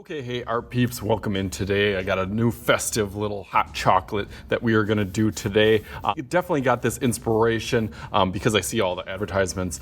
Okay, hey art peeps, welcome in today. I got a new festive little hot chocolate that we are gonna do today. Definitely got this inspiration because I see all the advertisements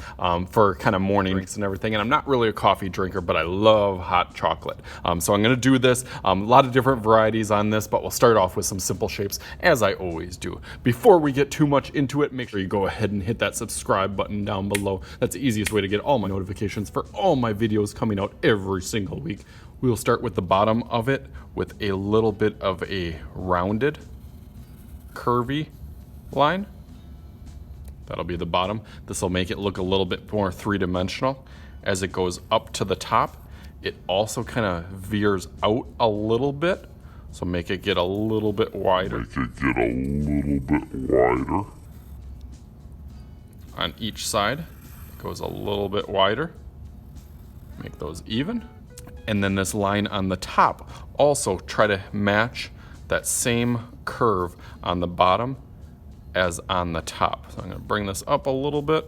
for kind of morning drinks and everything, and I'm not really a coffee drinker, but I love hot chocolate. So I'm gonna do this, a lot of different varieties on this, but we'll start off with some simple shapes, as I always do. Before we get too much into it, make sure you go ahead and hit that subscribe button down below. That's the easiest way to get all my notifications for all my videos coming out every single week. We will start with the bottom of it with a little bit of a rounded, curvy line. That'll be the bottom. This will make it look a little bit more three-dimensional. As it goes up to the top, it also kind of veers out a little bit. So make it get a little bit wider. On each side, it goes a little bit wider. Make those even. And then this line on the top, also try to match that same curve on the bottom as on the top. So I'm gonna bring this up a little bit.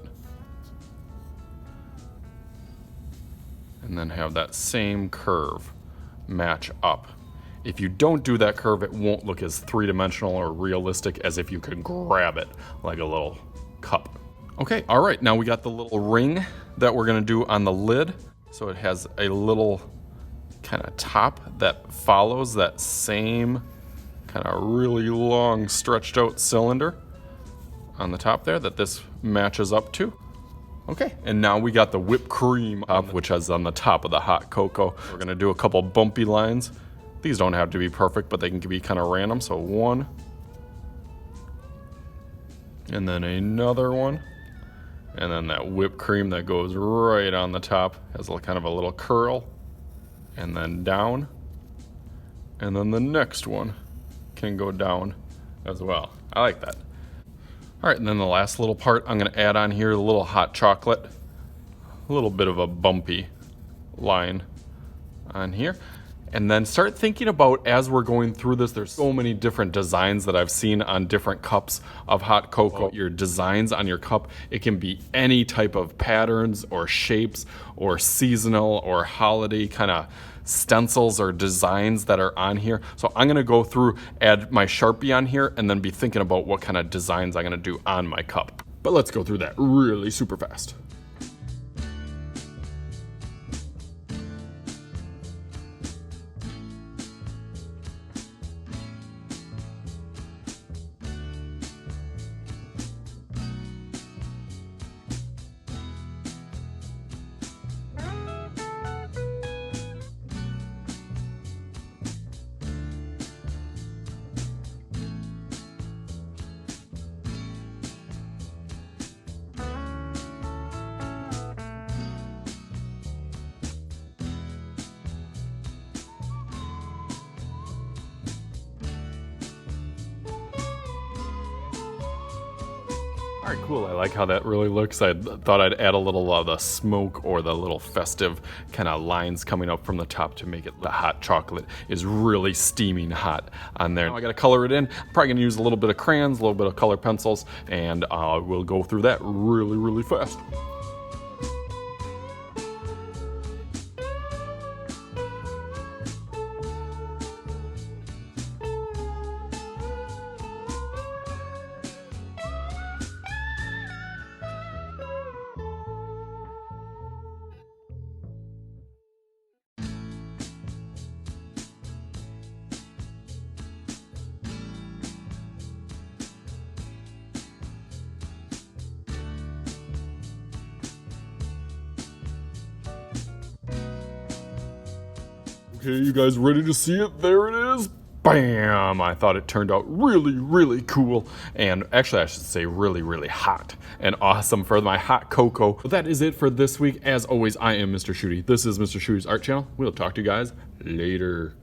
And then have that same curve match up. If you don't do that curve, it won't look as three-dimensional or realistic as if you could grab it like a little cup. Okay, all right, now we got the little ring that we're gonna do on the lid. So it has a little kind of top that follows that same kind of really long stretched out cylinder on the top there that this matches up to. Okay, and now we got the whipped cream up, which is on the top of the hot cocoa. We're gonna do a couple bumpy lines. These don't have to be perfect, but they can be kind of random. So one, and then another one, and then that whipped cream that goes right on the top has a kind of a little curl. And then down, and then the next one can go down as well. I like that. All right, and then the last little part I'm gonna add on here, a little hot chocolate, a little bit of a bumpy line on here. And then start thinking about, as we're going through this, there's so many different designs that I've seen on different cups of hot cocoa. Your designs on your cup, it can be any type of patterns or shapes or seasonal or holiday kind of stencils or designs that are on here. So I'm gonna go through, add my Sharpie on here, and then be thinking about what kind of designs I'm gonna do on my cup. But let's go through that really super fast. All right, cool. I like how that really looks. I thought I'd add a little of the smoke or the little festive kind of lines coming up from the top to make it the hot chocolate is really steaming hot on there. Now I gotta color it in. I'm probably gonna use a little bit of crayons, a little bit of color pencils, and we'll go through that really, really fast. Okay, you guys ready to see it? There it is. Bam! I thought it turned out really, really cool. And actually, I should say really, really hot and awesome for my hot cocoa. But that is it for this week. As always, I am Mr. Shooty. This is Mr. Shooty's Art Channel. We'll talk to you guys later.